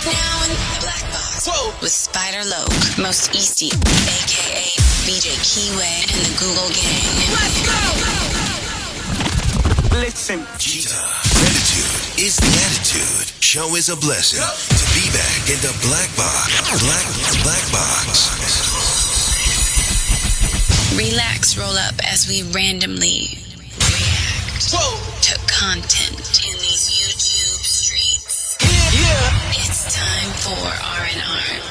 Now in the Black Box. Whoa. With Spider Loke, Most Easty, a.k.a. BJ Keyway, and the Google Gang. Let's go! Listen. Cheetah. Gratitude is the attitude. Show is a blessing. To be back in the Black Box. Black Box. Relax, roll up as we randomly react to content in these YouTube streets. Yeah. It's time for R&R.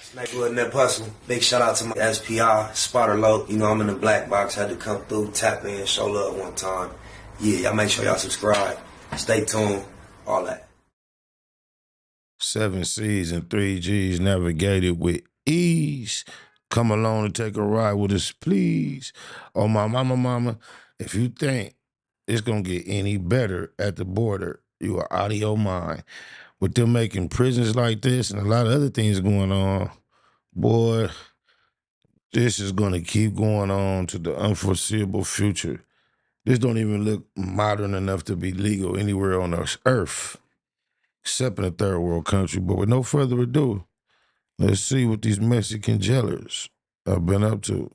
Sniper in that hustle. Big shout out to my SPR, Spotter Low. You know, I'm in the Black Box. Had to come through, tap in, show love one time. Yeah, y'all make sure y'all subscribe. Stay tuned. All that. 7 C's and 3 G's navigated with ease. Come along and take a ride with us, please. Oh, my mama, if you think it's going to get any better at the border, you are out of your mind. With them making prisons like this and a lot of other things going on, boy, this is going to keep going on to the unforeseeable future. This don't even look modern enough to be legal anywhere on this earth, except in a third world country. But with no further ado, let's see what these Mexican jailers have been up to.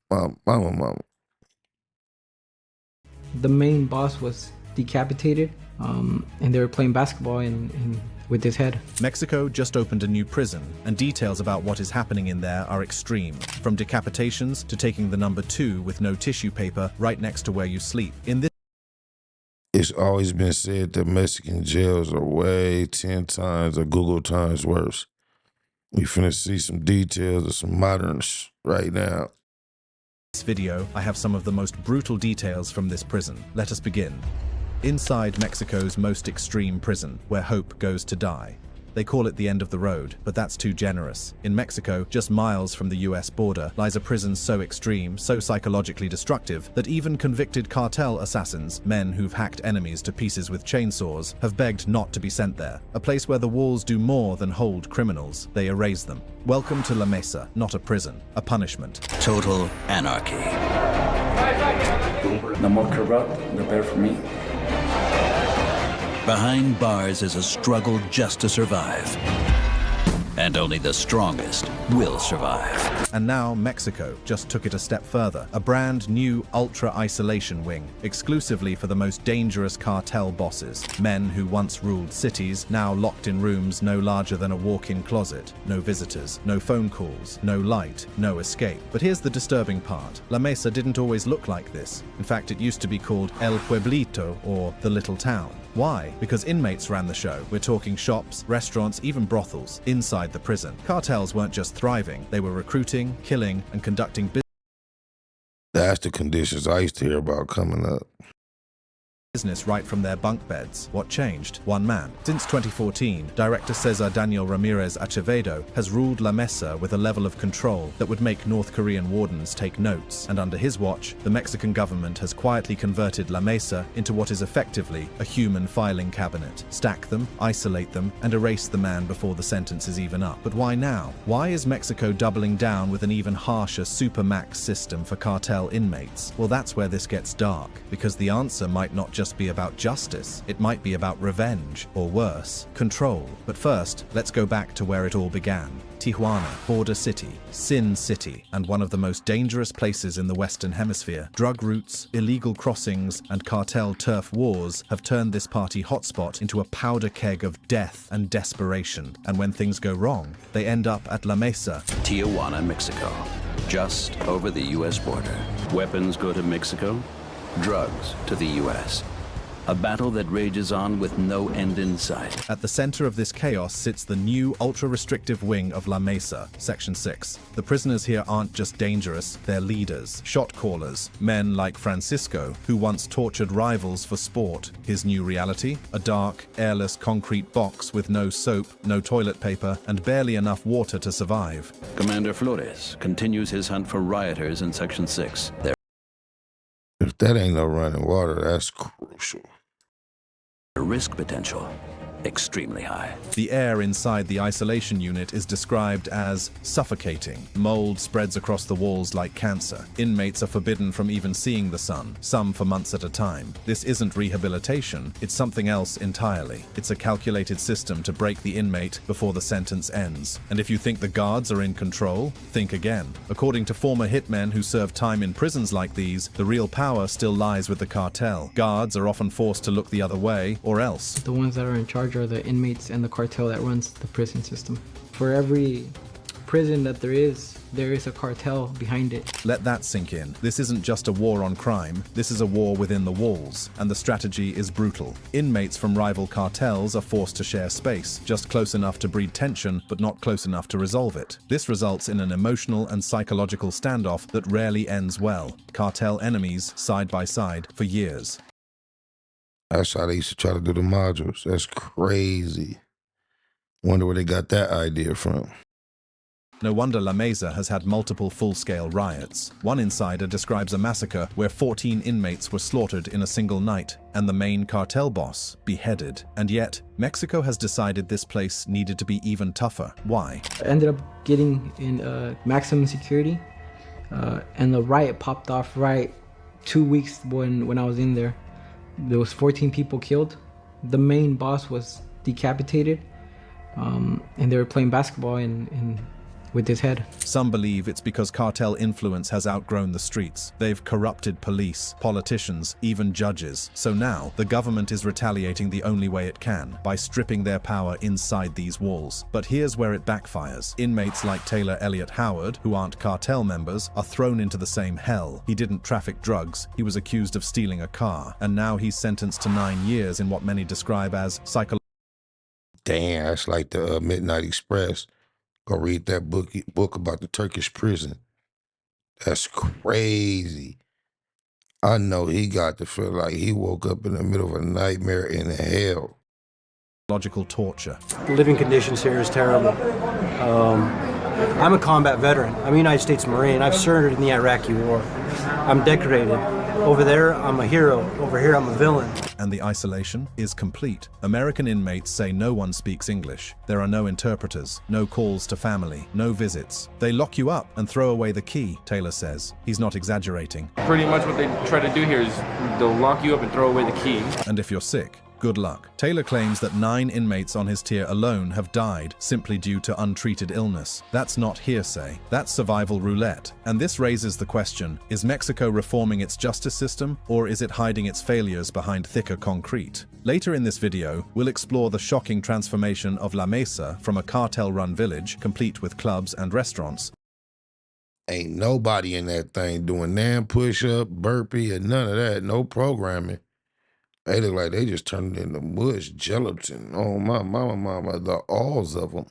Mama. The main boss was decapitated, and they were playing basketball with his head. Mexico just opened a new prison, and details about what is happening in there are extreme. From decapitations to taking the number 2 with no tissue paper right next to where you sleep. It's always been said that Mexican jails are way 10 times or Google times worse. We finna see some details of some moderns right now. In this video, I have some of the most brutal details from this prison. Let us begin. Inside Mexico's most extreme prison, where hope goes to die. They call it the end of the road, but that's too generous. In Mexico, just miles from the US border, lies a prison so extreme, so psychologically destructive, that even convicted cartel assassins, men who've hacked enemies to pieces with chainsaws, have begged not to be sent there. A place where the walls do more than hold criminals, they erase them. Welcome to La Mesa, not a prison, a punishment. Total anarchy. The more corrupt, the better for me. Behind bars is a struggle just to survive. And only the strongest will survive. And now Mexico just took it a step further. A brand new ultra-isolation wing, exclusively for the most dangerous cartel bosses. Men who once ruled cities, now locked in rooms no larger than a walk-in closet. No visitors, no phone calls, no light, no escape. But here's the disturbing part. La Mesa didn't always look like this. In fact, it used to be called El Pueblito, or the Little Town. Why? Because inmates ran the show. We're talking shops, restaurants, even brothels, inside the prison. Cartels weren't just thriving, they were recruiting, killing, and conducting business. That's the conditions I used to hear about coming up. Right from their bunk beds. What changed? One man. Since 2014, director Cesar Daniel Ramirez Acevedo has ruled La Mesa with a level of control that would make North Korean wardens take notes. And under his watch, the Mexican government has quietly converted La Mesa into what is effectively a human filing cabinet. Stack them, isolate them, and erase the man before the sentence is even up. But why now? Why is Mexico doubling down with an even harsher supermax system for cartel inmates? Well, that's where this gets dark, because the answer might not just be about justice. It might be about revenge, or worse, control. But first, let's go back to where it all began. Tijuana, border city, Sin City, and one of the most dangerous places in the Western Hemisphere. Drug routes, illegal crossings, and cartel turf wars have turned this party hotspot into a powder keg of death and desperation. And when things go wrong, they end up at La Mesa. Tijuana, Mexico. Just over the US border. Weapons go to Mexico, drugs to the US. A battle that rages on with no end in sight. At the center of this chaos sits the new ultra-restrictive wing of La Mesa, Section 6. The prisoners here aren't just dangerous, they're leaders, shot callers, men like Francisco, who once tortured rivals for sport. His new reality? A dark, airless concrete box with no soap, no toilet paper, and barely enough water to survive. Commander Flores continues his hunt for rioters in Section 6. If that ain't no running water, that's crucial. Risk potential. extremely high. The air inside the isolation unit is described as suffocating. Mold spreads across the walls like cancer. Inmates are forbidden from even seeing the sun, some for months at a time. This isn't rehabilitation, it's something else entirely. It's a calculated system to break the inmate before the sentence ends. And if you think the guards are in control, think again. According to former hitmen who served time in prisons like these, the real power still lies with the cartel. Guards are often forced to look the other way, or else. The ones that are in charge are the inmates and the cartel that runs the prison system. For every prison that there is a cartel behind it. Let that sink in. This isn't just a war on crime, this is a war within the walls, and the strategy is brutal. Inmates from rival cartels are forced to share space, just close enough to breed tension, but not close enough to resolve it. This results in an emotional and psychological standoff that rarely ends well. Cartel enemies side by side for years. That's how they used to try to do the modules. That's crazy. Wonder where they got that idea from. No wonder La Mesa has had multiple full-scale riots. One insider describes a massacre where 14 inmates were slaughtered in a single night, and the main cartel boss beheaded. And yet, Mexico has decided this place needed to be even tougher. Why? I ended up getting in maximum security, and the riot popped off right 2 weeks when I was in there. There was 14 people killed. The main boss was decapitated, and they were playing basketball with his head. Some believe it's because cartel influence has outgrown the streets. They've corrupted police, politicians, even judges. So now, the government is retaliating the only way it can, by stripping their power inside these walls. But here's where it backfires. Inmates like Taylor Elliott Howard, who aren't cartel members, are thrown into the same hell. He didn't traffic drugs, he was accused of stealing a car, and now he's sentenced to 9 years in what many describe as psychological. Damn, that's like the Midnight Express. Go read that book about the Turkish prison. That's crazy. I know he got to feel like he woke up in the middle of a nightmare in hell. Torture. The living conditions here is terrible. I'm a combat veteran. I'm a United States Marine. I've served in the Iraqi War. I'm decorated. Over there, I'm a hero. Over here, I'm a villain. And the isolation is complete. American inmates say no one speaks English. There are no interpreters, no calls to family, no visits. They lock you up and throw away the key, Taylor says. He's not exaggerating. Pretty much what they try to do here is they'll lock you up and throw away the key. And if you're sick, good luck. Taylor claims that 9 inmates on his tier alone have died simply due to untreated illness. That's not hearsay. That's survival roulette. And this raises the question, is Mexico reforming its justice system, or is it hiding its failures behind thicker concrete? Later in this video, we'll explore the shocking transformation of La Mesa from a cartel-run village, complete with clubs and restaurants. Ain't nobody in that thing doing damn push-up, burpee, and none of that. No programming. They look like they just turned into mush, gelatin. Oh, my mama, the alls of them.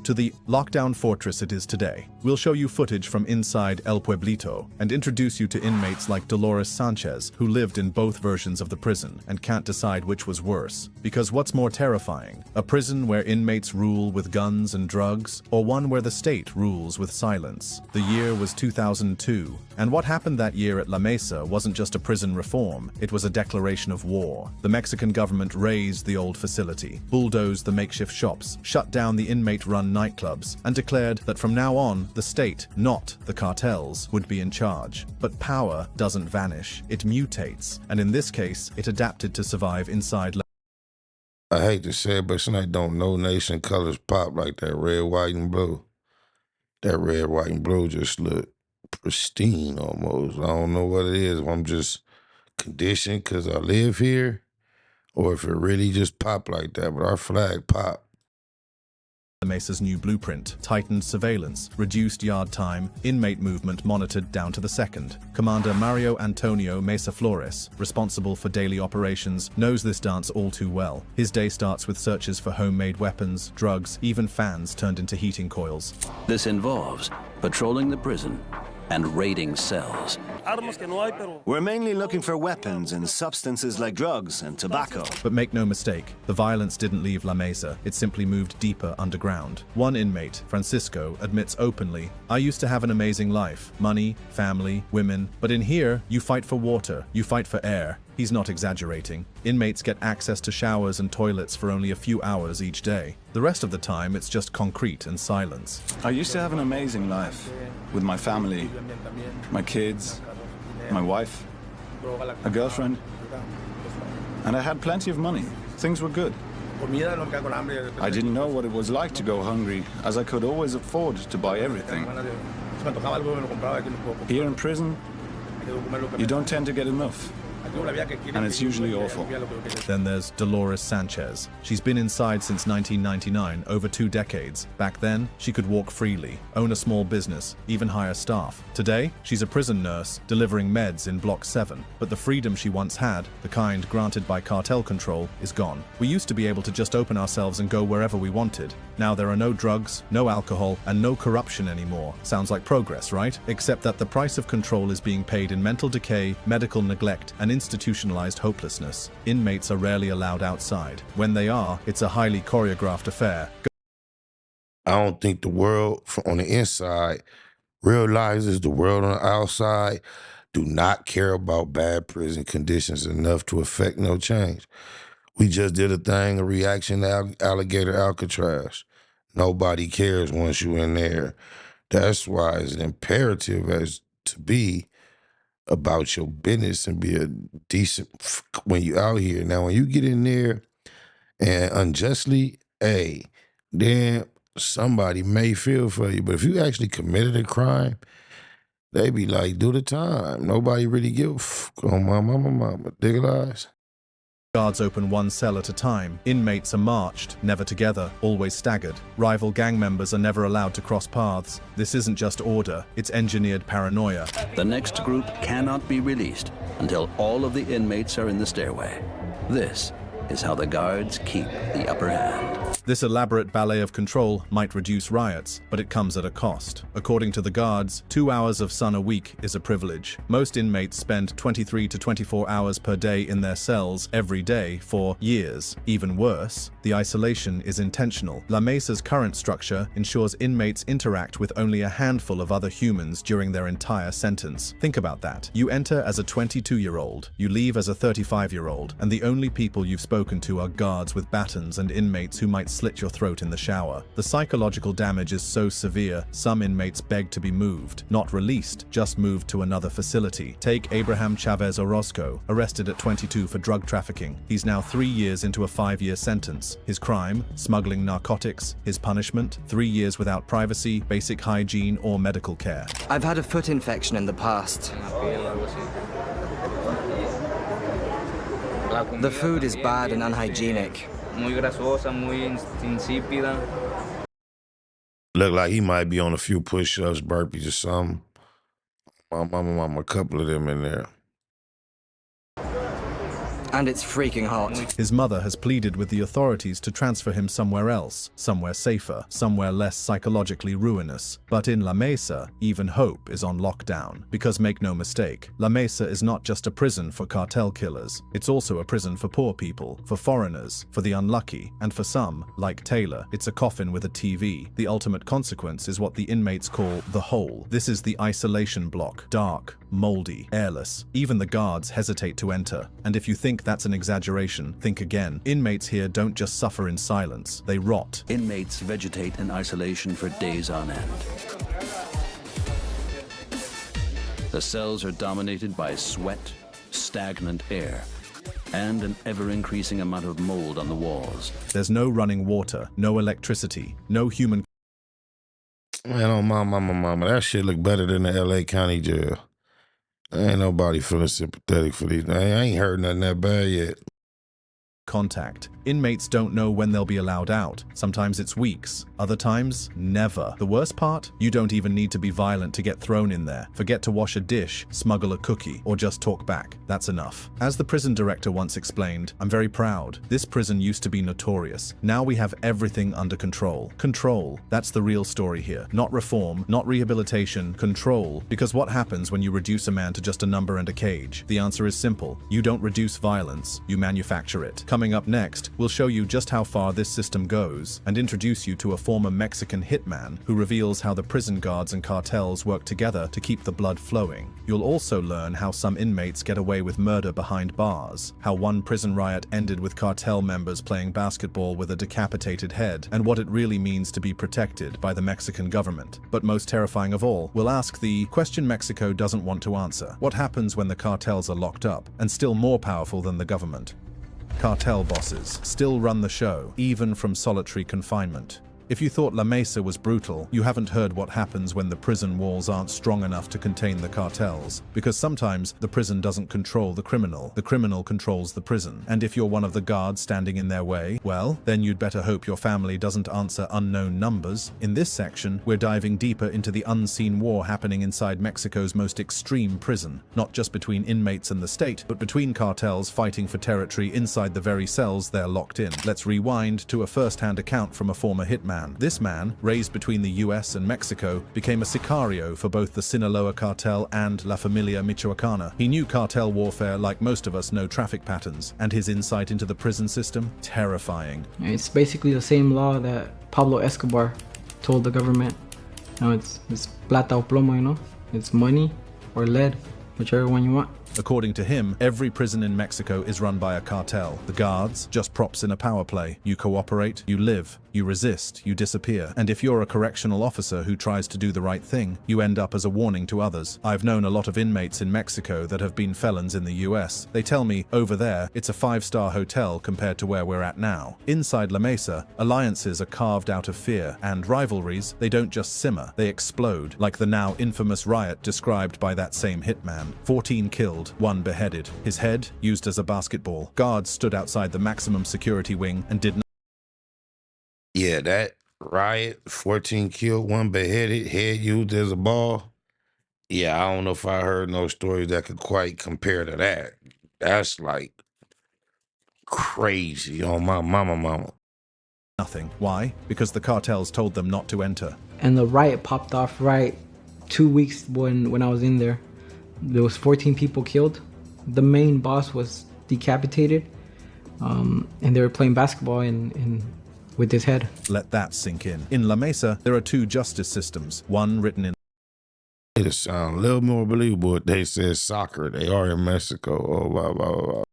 To the lockdown fortress it is today. We'll show you footage from inside El Pueblito and introduce you to inmates like Dolores Sanchez, who lived in both versions of the prison and can't decide which was worse. Because what's more terrifying? A prison where inmates rule with guns and drugs, or one where the state rules with silence? The year was 2002, and what happened that year at La Mesa wasn't just a prison reform, it was a declaration of war. The Mexican government razed the old facility, bulldozed the makeshift shops, shut down the inmate-run nightclubs, and declared that from now on, the state, not the cartels, would be in charge. But power doesn't vanish, it mutates, and in this case, it adapted to survive inside. I hate to say it, but somebody don't know nation colors pop like that red, white, and blue. That red, white, and blue just look pristine almost. I don't know what it is. If I'm just conditioned because I live here, or if it really just pop like that, but our flag pop. La Mesa's new blueprint, tightened surveillance, reduced yard time, inmate movement monitored down to the second. Commander Mario Antonio Mesa Flores, responsible for daily operations, knows this dance all too well. His day starts with searches for homemade weapons, drugs, even fans turned into heating coils. This involves patrolling the prison and raiding cells. We're mainly looking for weapons and substances like drugs and tobacco. But make no mistake, the violence didn't leave La Mesa, it simply moved deeper underground. One inmate, Francisco, admits openly, "I used to have an amazing life, money, family, women, but in here, you fight for water, you fight for air, He's not exaggerating. Inmates get access to showers and toilets for only a few hours each day. The rest of the time, it's just concrete and silence. I used to have an amazing life with my family, my kids, my wife, a girlfriend, and I had plenty of money. Things were good. I didn't know what it was like to go hungry, as I could always afford to buy everything. Here in prison, you don't tend to get enough, and it's usually awful. Then there's Dolores Sanchez. She's been inside since 1999, over 2 decades. Back then, she could walk freely, own a small business, even hire staff. Today, she's a prison nurse, delivering meds in Block 7. But the freedom she once had, the kind granted by cartel control, is gone. We used to be able to just open ourselves and go wherever we wanted. Now there are no drugs, no alcohol, and no corruption anymore. Sounds like progress, right? Except that the price of control is being paid in mental decay, medical neglect, and institutionalized hopelessness. Inmates are rarely allowed outside. When they are, it's a highly choreographed affair. I don't think the world on the inside realizes the world on the outside do not care about bad prison conditions enough to affect no change. We just did a reaction to Alligator Alcatraz. Nobody cares once you're in there. That's why it's imperative as to be about your business and be a decent when you out here. Now, when you get in there and unjustly, then somebody may feel for you. But if you actually committed a crime, they be like, do the time. Nobody really give a fuck on my mama. Dig it, eyes. Guards open one cell at a time. Inmates are marched, never together, always staggered. Rival gang members are never allowed to cross paths. This isn't just order, it's engineered paranoia. The next group cannot be released until all of the inmates are in the stairway. This is how the guards keep the upper hand. This elaborate ballet of control might reduce riots, but it comes at a cost. According to the guards, 2 hours of sun a week is a privilege. Most inmates spend 23 to 24 hours per day in their cells every day for years. Even worse, the isolation is intentional. La Mesa's current structure ensures inmates interact with only a handful of other humans during their entire sentence. Think about that. You enter as a 22-year-old, you leave as a 35-year-old, and the only people you've spoken to are guards with batons and inmates who might slit your throat in the shower. The psychological damage is so severe, some inmates beg to be moved. Not released, just moved to another facility. Take Abraham Chavez Orozco, arrested at 22 for drug trafficking. He's now 3 years into a 5-year sentence. His crime, smuggling narcotics. His punishment, 3 years without privacy, basic hygiene, or medical care. I've had a foot infection in the past. The food is bad and unhygienic. Look like he might be on a few push-ups, burpees or something. My mama, a couple of them in there. And it's freaking hot. His mother has pleaded with the authorities to transfer him somewhere else, somewhere safer, somewhere less psychologically ruinous. But in La Mesa, even hope is on lockdown. Because make no mistake, La Mesa is not just a prison for cartel killers. It's also a prison for poor people, for foreigners, for the unlucky, and for some, like Taylor, it's a coffin with a TV. The ultimate consequence is what the inmates call the hole. This is the isolation block, dark, moldy, airless. Even the guards hesitate to enter. And if you think that's an exaggeration, think again. Inmates here don't just suffer in silence, they rot. Inmates vegetate in isolation for days on end. The cells are dominated by sweat, stagnant air, and an ever-increasing amount of mold on the walls. There's no running water, no electricity, no human... Man, oh my mama, that shit look better than the LA County Jail. Ain't nobody feeling sympathetic for these. I ain't heard nothing that bad yet. Contact. Inmates don't know when they'll be allowed out. Sometimes it's weeks, other times, never. The worst part? You don't even need to be violent to get thrown in there. Forget to wash a dish, smuggle a cookie, or just talk back. That's enough. As the prison director once explained, I'm very proud. This prison used to be notorious. Now we have everything under control. Control. That's the real story here. Not reform, not rehabilitation, control. Because what happens when you reduce a man to just a number and a cage? The answer is simple. You don't reduce violence, you manufacture it. Coming up next, we'll show you just how far this system goes and introduce you to a former Mexican hitman who reveals how the prison guards and cartels work together to keep the blood flowing. You'll also learn how some inmates get away with murder behind bars, how one prison riot ended with cartel members playing basketball with a decapitated head, and what it really means to be protected by the Mexican government. But most terrifying of all, we'll ask the question Mexico doesn't want to answer. What happens when the cartels are locked up, and still more powerful than the government? Cartel bosses still run the show, even from solitary confinement. If you thought La Mesa was brutal, you haven't heard what happens when the prison walls aren't strong enough to contain the cartels. Because sometimes the prison doesn't control the criminal controls the prison. And if you're one of the guards standing in their way, well, then you'd better hope your family doesn't answer unknown numbers. In this section, we're diving deeper into the unseen war happening inside Mexico's most extreme prison, not just between inmates and the state, but between cartels fighting for territory inside the very cells they're locked in. Let's rewind to a first-hand account from a former hitman. This man, raised between the US and Mexico, became a sicario for both the Sinaloa cartel and La Familia Michoacana. He knew cartel warfare like most of us know traffic patterns, and his insight into the prison system, terrifying. It's basically the same law that Pablo Escobar told the government. It's plata o plomo, you know? It's money or lead, whichever one you want. According to him, every prison in Mexico is run by a cartel. The guards, just props in a power play. You cooperate, you live. You resist, you disappear. And if you're a correctional officer who tries to do the right thing, you end up as a warning to others. I've known a lot of inmates in Mexico that have been felons in the US. They tell me, over there, it's a 5-star hotel compared to where we're at now. Inside La Mesa, alliances are carved out of fear, and rivalries, they don't just simmer, they explode, like the now infamous riot described by that same hitman. 14 killed, 1 beheaded. His head used as a basketball. Guards stood outside the maximum security wing and did not. Yeah, that riot, 14 killed, 1 beheaded, head used as a ball. Yeah, I don't know if I heard no stories that could quite compare to that. That's like crazy on my mama. Nothing. Why? Because the cartels told them not to enter. And the riot popped off right 2 weeks when I was in there. There was 14 people killed. The main boss was decapitated, and they were playing basketball with his head. Let that sink in. In La Mesa, there are 2 justice systems, one written in It sounds a little more believable if they said soccer. They are in Mexico. Oh, blah, blah, blah.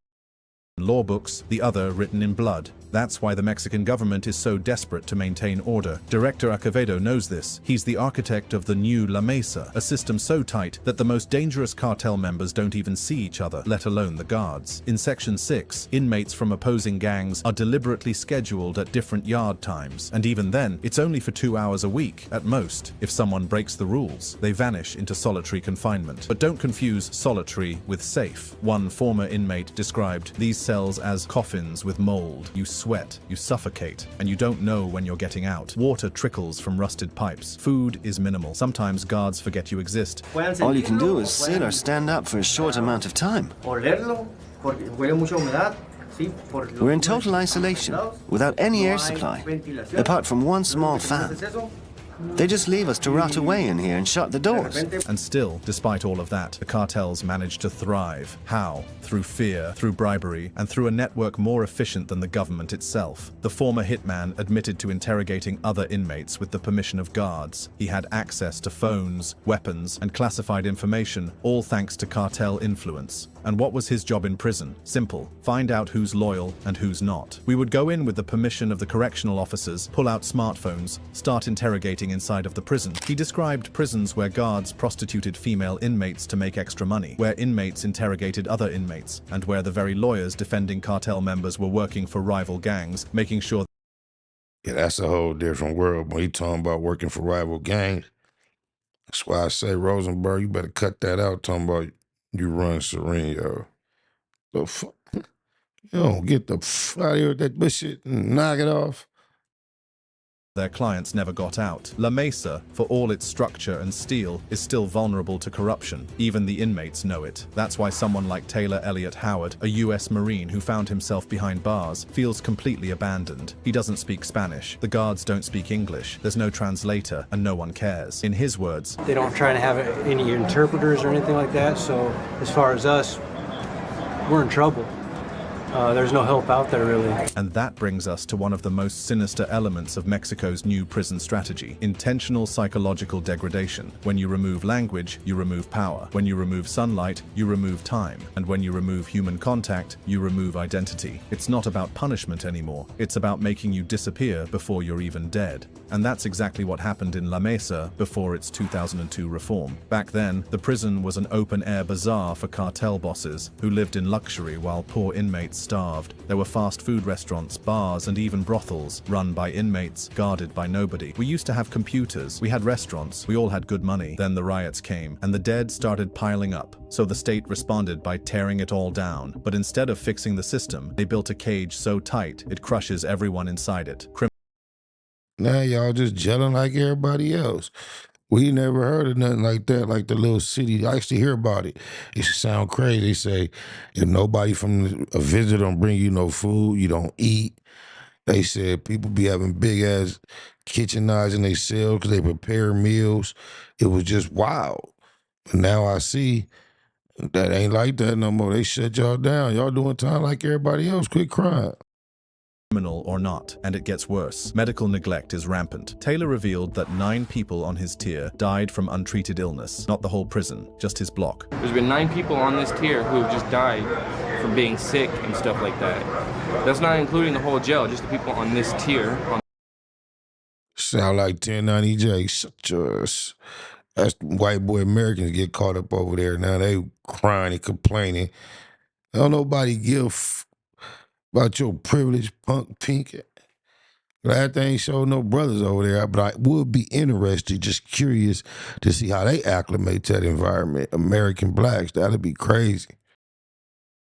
law books, the other written in blood. That's why the Mexican government is so desperate to maintain order. Director Acevedo knows this. He's the architect of the new La Mesa, a system so tight that the most dangerous cartel members don't even see each other, let alone the guards. In Section 6, inmates from opposing gangs are deliberately scheduled at different yard times, and even then, it's only for 2 hours a week, at most. If someone breaks the rules, they vanish into solitary confinement. But don't confuse solitary with safe. One former inmate described these cells as coffins with mold. You sweat, you suffocate, and you don't know when you're getting out. Water trickles from rusted pipes. Food is minimal. Sometimes guards forget you exist. All you can do is sit or stand up for a short amount of time. We're in total isolation, without any air supply, apart from one small fan. They just leave us to rot away in here and shut the doors. And still, despite all of that, the cartels manage to thrive. How? Through fear, through bribery, and through a network more efficient than the government itself. The former hitman admitted to interrogating other inmates with the permission of guards. He had access to phones, weapons, and classified information, all thanks to cartel influence. And what was his job in prison? Simple. Find out who's loyal and who's not. We would go in with the permission of the correctional officers, pull out smartphones, start interrogating inside of the prison. He described prisons where guards prostituted female inmates to make extra money, where inmates interrogated other inmates, and where the very lawyers defending cartel members were working for rival gangs, making sure. Yeah, that's a whole different world. When you talking about working for rival gangs, that's why I say, Rosenberg, you better cut that out, talking about you run Serene, yo. The fuck? You don't get the fuck out of here with that bullshit and knock it off. Their clients never got out. La Mesa, for all its structure and steel, is still vulnerable to corruption. Even the inmates know it. That's why someone like Taylor Elliott Howard, a US Marine who found himself behind bars, feels completely abandoned. He doesn't speak Spanish. The guards don't speak English. There's no translator, and no one cares. In his words, they don't try to have any interpreters or anything like that, so as far as us, we're in trouble. There's no help out there, really. And that brings us to one of the most sinister elements of Mexico's new prison strategy: intentional psychological degradation. When you remove language, you remove power. When you remove sunlight, you remove time. And when you remove human contact, you remove identity. It's not about punishment anymore. It's about making you disappear before you're even dead. And that's exactly what happened in La Mesa before its 2002 reform. Back then, the prison was an open-air bazaar for cartel bosses who lived in luxury while poor inmates starved. There were fast food restaurants, bars, and even brothels run by inmates, guarded by nobody. We used to have computers, we had restaurants, we all had good money. Then the riots came, and the dead started piling up. So the state responded by tearing it all down. But instead of fixing the system, they built a cage so tight it crushes everyone inside it. Now y'all just gelling like everybody else. We never heard of nothing like that, like the little city. I used to hear about it. It should sound crazy. They say, if nobody from a visitor don't bring you no food, you don't eat. They said people be having big-ass kitchen knives in their cells because they prepare meals. It was just wild. But now I see that ain't like that no more. They shut y'all down. Y'all doing time like everybody else. Quit crying. Criminal or not, and it gets worse. Medical neglect is rampant. Taylor revealed that 9 people on his tier died from untreated illness. Not the whole prison, just his block. There's been 9 people on this tier who have just died from being sick and stuff like that. That's not including the whole jail, just the people on this tier. Sound like 1090J. Shut your ass. That's white boy Americans get caught up over there. Now they crying and complaining. Don't nobody give about your privilege, punk pink. Glad they ain't show no brothers over there, but I would be interested, just curious to see how they acclimate to that environment. American blacks, that'd be crazy.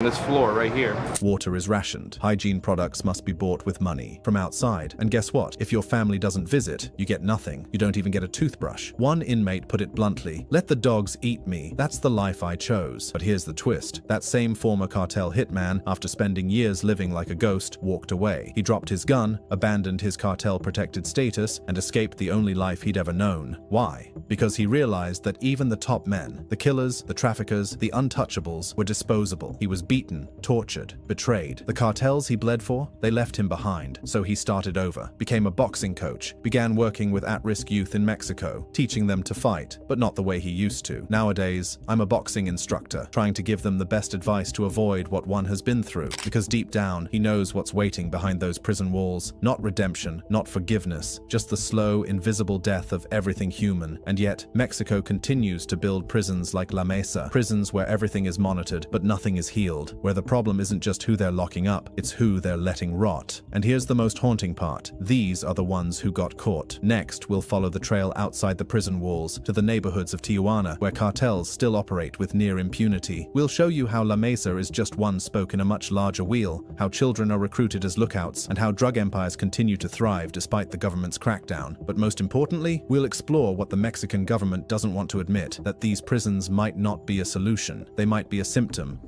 This floor right here. Water is rationed. Hygiene products must be bought with money from outside. And guess what? If your family doesn't visit, you get nothing. You don't even get a toothbrush. One inmate put it bluntly, "Let the dogs eat me. That's the life I chose." But here's the twist. That same former cartel hitman, after spending years living like a ghost, walked away. He dropped his gun, abandoned his cartel-protected status, and escaped the only life he'd ever known. Why? Because he realized that even the top men, the killers, the traffickers, the untouchables, were disposable. He was beaten, tortured, betrayed. The cartels he bled for, they left him behind. So he started over, became a boxing coach, began working with at-risk youth in Mexico, teaching them to fight, but not the way he used to. Nowadays, I'm a boxing instructor, trying to give them the best advice to avoid what one has been through, because deep down, he knows what's waiting behind those prison walls. Not redemption, not forgiveness, just the slow, invisible death of everything human. And yet, Mexico continues to build prisons like La Mesa, prisons where everything is monitored, but nothing is healed, where the problem isn't just who they're locking up, it's who they're letting rot. And here's the most haunting part. These are the ones who got caught. Next, we'll follow the trail outside the prison walls to the neighborhoods of Tijuana, where cartels still operate with near impunity. We'll show you how La Mesa is just one spoke in a much larger wheel, how children are recruited as lookouts, and how drug empires continue to thrive despite the government's crackdown. But most importantly, we'll explore what the Mexican government doesn't want to admit, that these prisons might not be a solution. They might be a symptom.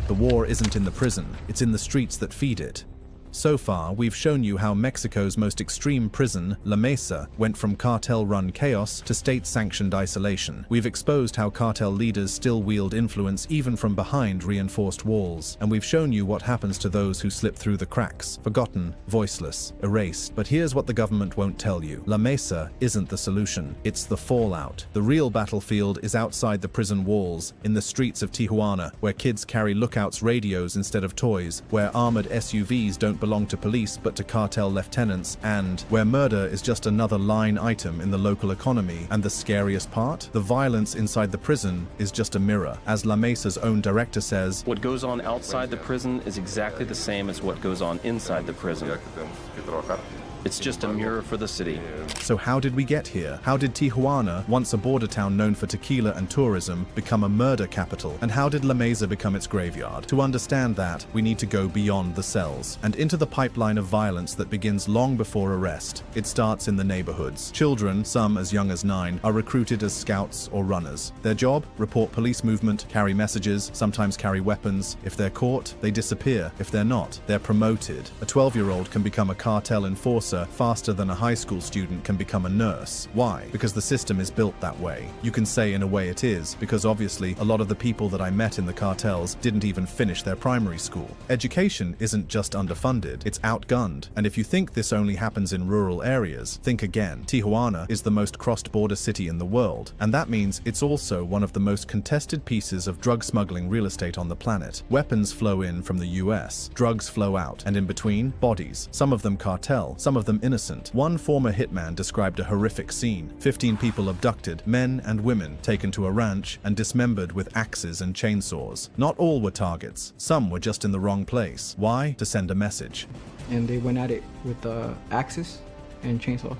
The war isn't in the prison, it's in the streets that feed it. So far, we've shown you how Mexico's most extreme prison, La Mesa, went from cartel-run chaos to state-sanctioned isolation. We've exposed how cartel leaders still wield influence even from behind reinforced walls. And we've shown you what happens to those who slip through the cracks, forgotten, voiceless, erased. But here's what the government won't tell you. La Mesa isn't the solution, it's the fallout. The real battlefield is outside the prison walls, in the streets of Tijuana, where kids carry lookouts' radios instead of toys, where armored SUVs don't belong to police but to cartel lieutenants, and where murder is just another line item in the local economy. And the scariest part? The violence inside the prison is just a mirror. As La Mesa's own director says, "What goes on outside the prison is exactly the same as what goes on inside the prison. It's just a mirror for the city." So how did we get here? How did Tijuana, once a border town known for tequila and tourism, become a murder capital? And how did La Mesa become its graveyard? To understand that, we need to go beyond the cells and into the pipeline of violence that begins long before arrest. It starts in the neighborhoods. Children, some as young as 9, are recruited as scouts or runners. Their job? Report police movement, carry messages, sometimes carry weapons. If they're caught, they disappear. If they're not, they're promoted. A 12-year-old can become a cartel enforcer Mendoza faster than a high school student can become a nurse. Why? Because the system is built that way. You can say in a way it is, because obviously a lot of the people that I met in the cartels didn't even finish their primary school. Education isn't just underfunded, it's outgunned. And if you think this only happens in rural areas, think again. Tijuana is the most crossed-border city in the world, and that means it's also one of the most contested pieces of drug smuggling real estate on the planet. Weapons flow in from the US, drugs flow out, and in between, bodies. Some of them cartel, some of them innocent. One former hitman described a horrific scene. 15 people abducted, men and women taken to a ranch and dismembered with axes and chainsaws. Not all were targets. Some were just in the wrong place. Why? To send a message. And they went at it with axes and chainsaws.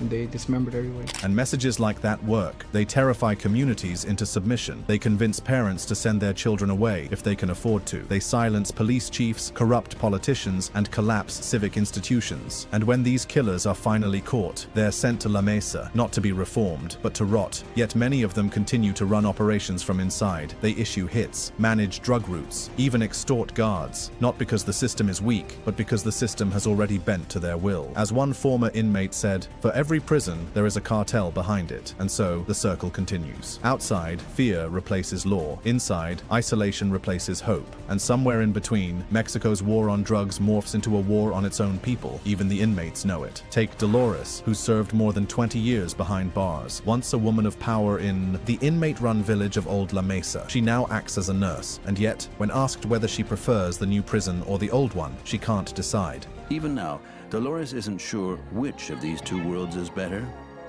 They dismembered everybody. And messages like that work. They terrify communities into submission. They convince parents to send their children away if they can afford to. They silence police chiefs, corrupt politicians, and collapse civic institutions. And when these killers are finally caught, they're sent to La Mesa, not to be reformed, but to rot. Yet many of them continue to run operations from inside. They issue hits, manage drug routes, even extort guards. Not because the system is weak, but because the system has already bent to their will. As one former inmate said, for every prison, there is a cartel behind it, and so the circle continues. Outside, fear replaces law. Inside, isolation replaces hope. And somewhere in between, Mexico's war on drugs morphs into a war on its own people. Even the inmates know it. Take Dolores, who served more than 20 years behind bars. Once a woman of power in the inmate-run village of Old La Mesa, she now acts as a nurse. And yet, when asked whether she prefers the new prison or the old one, she can't decide. Even now, Dolores isn't sure which of these two worlds is better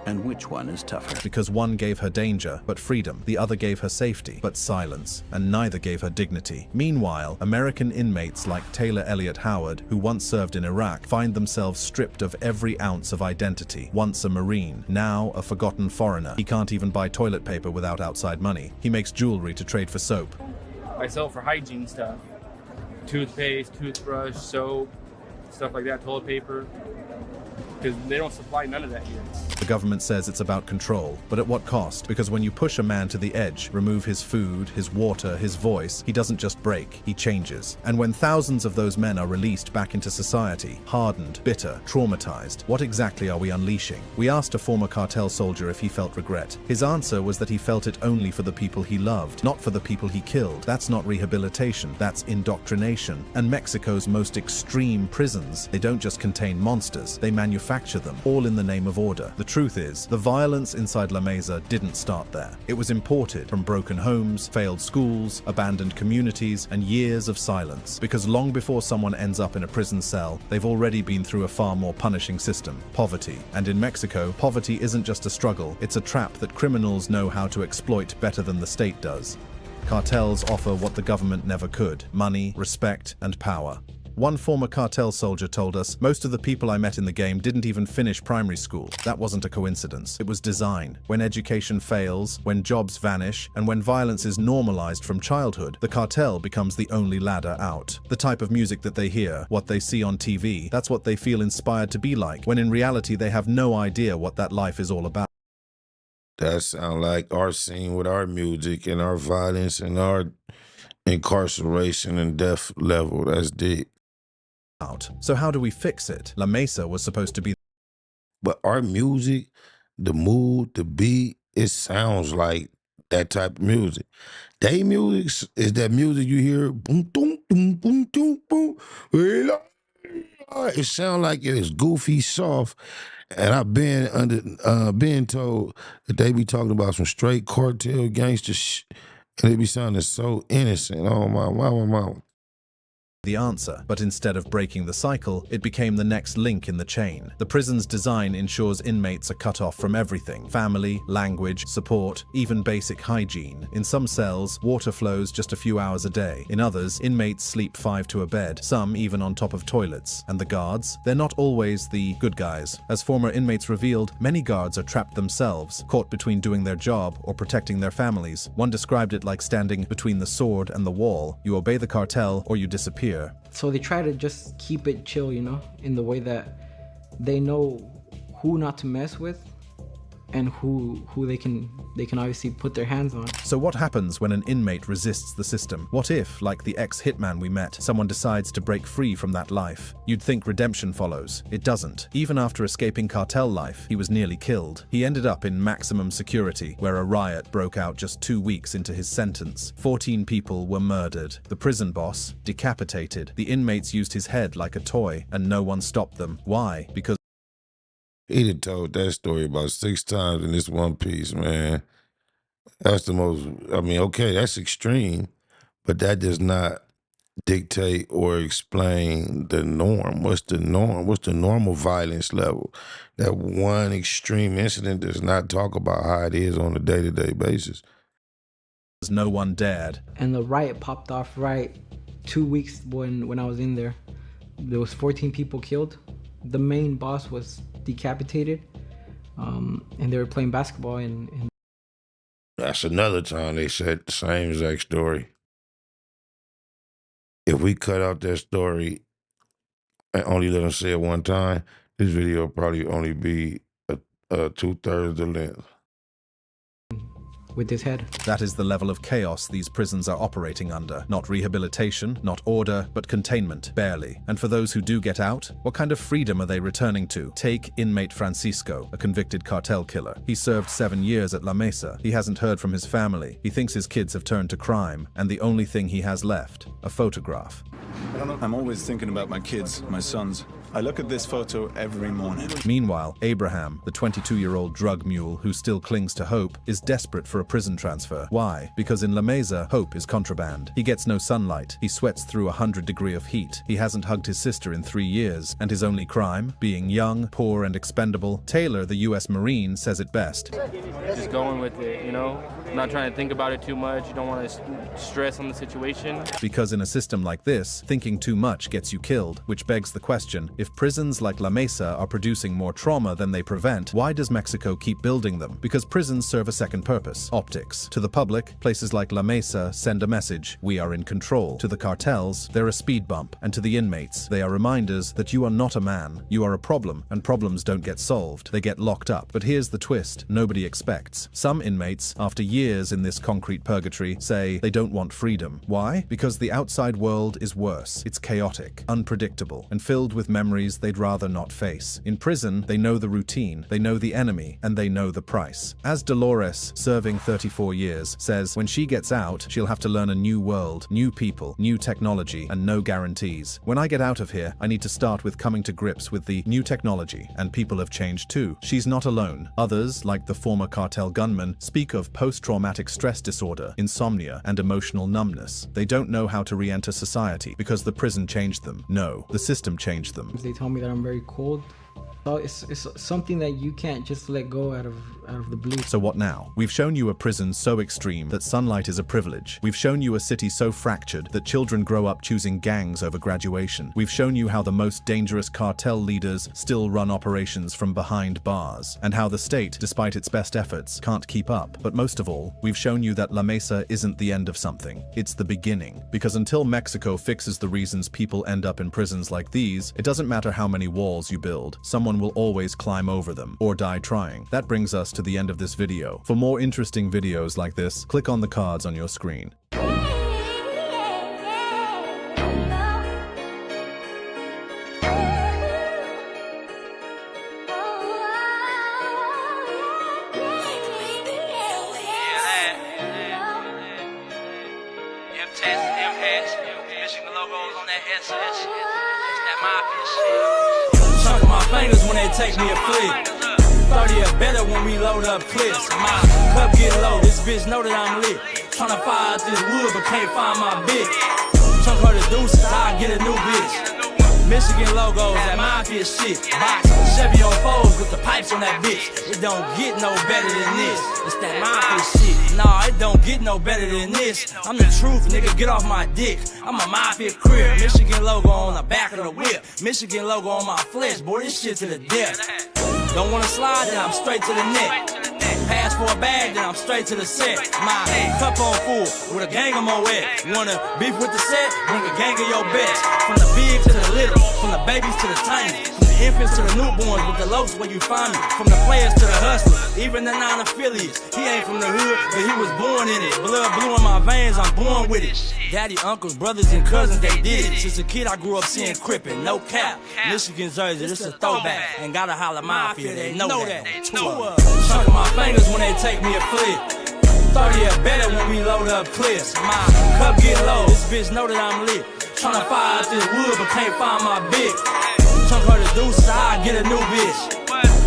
and which one is tougher. Because one gave her danger, but freedom. The other gave her safety, but silence. And neither gave her dignity. Meanwhile, American inmates like Taylor Elliott Howard, who once served in Iraq, find themselves stripped of every ounce of identity. Once a Marine, now a forgotten foreigner. He can't even buy toilet paper without outside money. He makes jewelry to trade for soap. I sell for hygiene stuff. Toothpaste, toothbrush, soap, stuff like that, toilet paper, because they don't supply none of that here. The government says it's about control, but at what cost? Because when you push a man to the edge, remove his food, his water, his voice, he doesn't just break, he changes. And when thousands of those men are released back into society, hardened, bitter, traumatized, what exactly are we unleashing? We asked a former cartel soldier if he felt regret. His answer was that he felt it only for the people he loved, not for the people he killed. That's not rehabilitation, that's indoctrination. And Mexico's most extreme prisons, they don't just contain monsters, they manufacture them, all in the name of order. The truth is, the violence inside La Mesa didn't start there. It was imported from broken homes, failed schools, abandoned communities, and years of silence. Because long before someone ends up in a prison cell, they've already been through a far more punishing system, poverty. And in Mexico, poverty isn't just a struggle, it's a trap that criminals know how to exploit better than the state does. Cartels offer what the government never could: money, respect, and power. One former cartel soldier told us, most of the people I met in the game didn't even finish primary school. That wasn't a coincidence. It was design. When education fails, when jobs vanish, and when violence is normalized from childhood, the cartel becomes the only ladder out. The type of music that they hear, what they see on TV, that's what they feel inspired to be like, when in reality they have no idea what that life is all about. That sound like our scene with our music and our violence and our incarceration and death level. That's deep. So how do we fix it? La Mesa was supposed to be... But our music, the mood, the beat, it sounds like that type of music. They music is that music you hear, boom, boom, boom, boom, boom, boom. It sounds like it is goofy, soft, and I've been told that they be talking about some straight cartel gangster and they be sounding so innocent. Oh my mama. The answer, but instead of breaking the cycle, it became the next link in the chain. The prison's design ensures inmates are cut off from everything: family, language, support, even basic hygiene. In some cells, water flows just a few hours a day. In others, inmates sleep 5 to a bed, some even on top of toilets. And the guards? They're not always the good guys. As former inmates revealed, many guards are trapped themselves, caught between doing their job or protecting their families. One described it like standing between the sword and the wall. You obey the cartel or you disappear. So they try to just keep it chill, you know, in the way that they know who not to mess with and who they can obviously put their hands on. So what happens when an inmate resists the system? What if, like the ex-hitman we met, someone decides to break free from that life? You'd think redemption follows. It doesn't. Even after escaping cartel life, he was nearly killed. He ended up in maximum security, where a riot broke out just 2 weeks into his sentence. 14 people were murdered. The prison boss decapitated. The inmates used his head like a toy, and no one stopped them. Why? Because he done told that story about 6 times in this one piece, man. That's the most, I mean, okay, that's extreme, but that does not dictate or explain the norm. What's the norm? What's the normal violence level? That one extreme incident does not talk about how it is on a day-to-day basis. no one dared. And the riot popped off right 2 weeks when I was in there. There was 14 people killed. The main boss was decapitated, and they were playing basketball and That's another time they said the same exact story. If we cut out that story and only let them say it one time, this video will probably only be 2/3 the length. With his head. That is the level of chaos these prisons are operating under. Not rehabilitation, not order, but containment, barely. And for those who do get out, what kind of freedom are they returning to? Take inmate Francisco, a convicted cartel killer. He served 7 years at La Mesa. He hasn't heard from his family. He thinks his kids have turned to crime, and the only thing he has left, a photograph. I'm always thinking about my kids, my sons. I look at this photo every morning. Meanwhile, Abraham, the 22-year-old drug mule who still clings to hope, is desperate for a prison transfer. Why? Because in La Mesa, hope is contraband. He gets no sunlight. He sweats through 100 degrees of heat. He hasn't hugged his sister in 3 years. And his only crime? Being young, poor, and expendable. Taylor, the U.S. Marine, says it best. Just going with it, you know? Not trying to think about it too much. You don't want to stress on the situation. Because in a system like this, thinking too much gets you killed, which begs the question, if prisons like La Mesa are producing more trauma than they prevent, why does Mexico keep building them? Because prisons serve a second purpose, optics. To the public, places like La Mesa send a message, we are in control. To the cartels, they're a speed bump. And to the inmates, they are reminders that you are not a man, you are a problem, and problems don't get solved, they get locked up. But here's the twist nobody expects. Some inmates, after years in this concrete purgatory, say they don't want freedom. Why? Because the outside world is worse. It's chaotic, unpredictable, and filled with memories they'd rather not face. In prison, they know the routine, they know the enemy, and they know the price. As Dolores, serving 34 years, says when she gets out, she'll have to learn a new world, new people, new technology, and no guarantees. When I get out of here, I need to start with coming to grips with the new technology, and people have changed too. She's not alone. Others, like the former cartel gunman, speak of post-traumatic stress disorder, insomnia, and emotional numbness. They don't know how to re-enter society because the prison changed them. No, the system changed them. They tell me that I'm very cold. So it's something that you can't just let go out of the blue. So what now? We've shown you a prison so extreme that sunlight is a privilege. We've shown you a city so fractured that children grow up choosing gangs over graduation. We've shown you how the most dangerous cartel leaders still run operations from behind bars, and how the state, despite its best efforts, can't keep up. But most of all, we've shown you that La Mesa isn't the end of something. It's the beginning. Because until Mexico fixes the reasons people end up in prisons like these, it doesn't matter how many walls you build. Someone will always climb over them, or die trying. That brings us to the end of this video. For more interesting videos like this, click on the cards on your screen. Chunk of my fingers when they take me a flick. 30 or better when we load up clips. My cup get low, this bitch know that I'm lit. Tryna fire out this wood but can't find my bitch. Chunk her the deuces, I get a new bitch. Michigan logos, that mafia shit. Box, Chevy on foes with the pipes on that bitch. It don't get no better than this. It's that mafia shit. Nah, it don't get no better than this. I'm the truth, nigga, get off my dick. I'm a mafia crib. Michigan logo on the back of the whip. Michigan logo on my flesh, boy, this shit to the death. Don't wanna slide, then I'm straight to the neck. Pass for a bag, then I'm straight to the set. My cup on full with a gang of my wet. Wanna beef with the set? Bring a gang of your best. From the big to the little, from the babies to the tiny, from the infants to the newborns, with the locs where you find me. From the players to the hustlers, even the non-affiliates. He ain't from the hood, but he was born in it. Blood blue in my veins, I'm born with it. Daddy, uncles, brothers, and cousins, they did it. Since a kid, I grew up seeing crippin', no cap. Michigan jersey, this a throwback. Ain't gotta holler mafia, they know that. Chunk of my fingers when they take me a flip. 30 or better when we load up clips. My cup get low, this bitch know that I'm lit. Tryna fire out this wood, but can't find my bitch. Chunk her the deuce, I get a new bitch.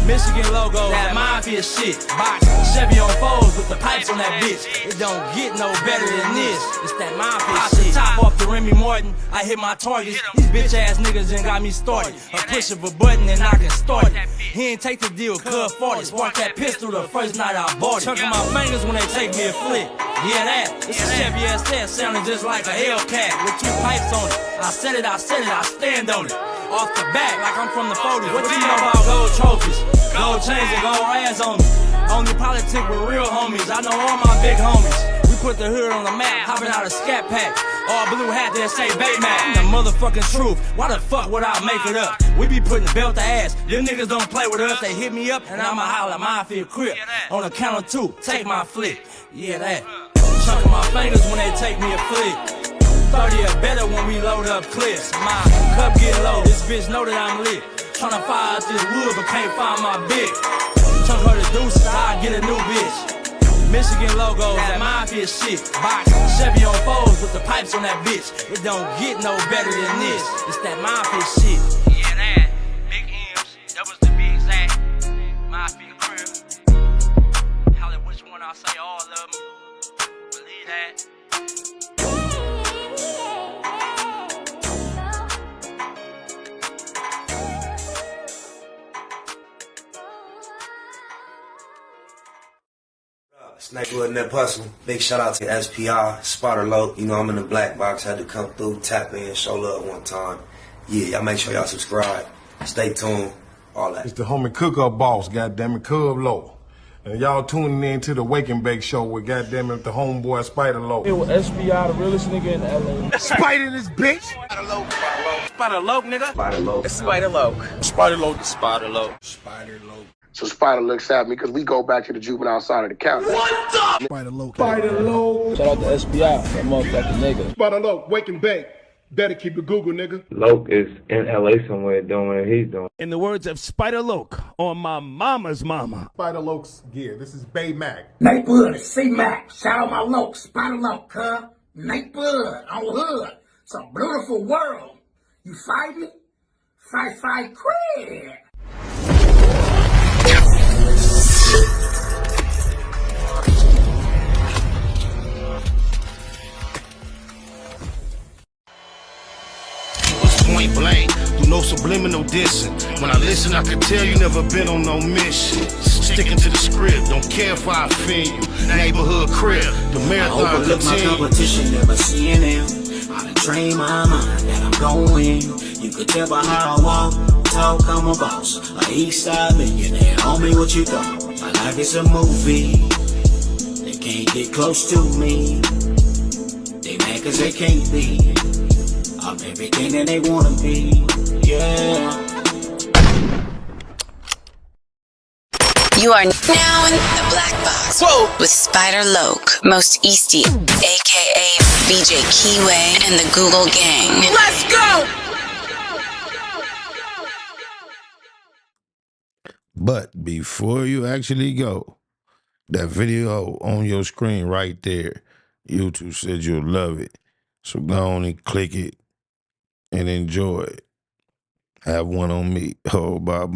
Michigan logo, that mafia shit. Box, Chevy on foes with the pipes on that bitch. It don't get no better than this. It's that mafia shit. Top off the Remy Martin, I hit my targets. These bitch ass niggas done got me started. A push of a button and I can start it. He ain't take the deal, cuz farted. Spark that pistol the first night I bought it. Chunking my fingers when they take me a flick. Yeah, that. It's a Chevy SS sounding just like a Hellcat with 2 pipes on it. I said it, I stand on it. Off the back, like I'm from the 40s. What you know about gold trophies? Gold chains and gold rags on me. Only politic with real homies. I know all my big homies. We put the hood on the map, hopping out a scat pack. All blue hat that say Baymax. The motherfucking truth. Why the fuck would I make it up? We be putting the belt to ass. Them niggas don't play with us. They hit me up and I'ma holler mafia crip. On the count of 2, take my flick. Yeah, that. Chunk of my fingers when they take me a flick. 30 or better when we load up clips. My cup get low, this bitch know that I'm lit. Tryna fire out this wood, but can't find my bitch. Chunk her the deuce, I get a new bitch. Michigan logo, that mafia shit. Box, Chevy on foes with the pipes on that bitch. It don't get no better than this. It's that mafia shit. Yeah, that. Big M's, that was the big exact. Mafia crib. Holla which one I say all of them. Believe that. Snake Wood and that Puzzle. Big shout out to SPR, Spotter Low. You know, I'm in the black box. Had to come through, tap in, show love one time. Yeah, y'all make sure y'all subscribe. Stay tuned. All that. It's the homie cook-up boss, goddammit, Cub Low. And y'all tuning in to the Wake and Bake Show with goddammit the homeboy Spider Low. It was SPR, the realest nigga in LA. Spider this bitch! Spider Low, Spider Low, nigga. Spider Low. It's Spider Low. Spider Low. Spider Low. Spider Low. So Spider looks at me because we go back to the juvenile side of the county. What the? Spider Low. Spider Low. Shout out to SPI, that motherfucking nigga. Spider Low, Wake and Bake. Better keep it Google, nigga. Loke is in LA somewhere doing what he's doing. In the words of Spider Loke on my mama's mama. Spider Loke's gear. This is Bay Mac. Nate Bud, C-Mac. Shout out my Loke, Spider Loke, huh? Nate Bud, on hood. It's a beautiful world. You fight me? Fight, crib. Point blank, do no subliminal dissing. When I listen, I can tell you never been on no mission. Sticking to the script, don't care if I offend you. Neighborhood crib, the marathon I overlook my competition, never seeing them. I done trained my mind that I'm going. You could tell by how I walk, talk, I'm a boss. A east side millionaire, homie, what you thought? My life is a movie. They can't get close to me. They mad cause they can't be. I'm everything that they wanna be, yeah. You are now in the Black Box. Whoa. With Spider Loke, Most Easty, aka BJ Keyway, and the Google Gang. Let's go! But before you actually go, that video on your screen right there, YouTube said you'll love it. So go on and click it and enjoy it. Have one on me. Oh, Bob.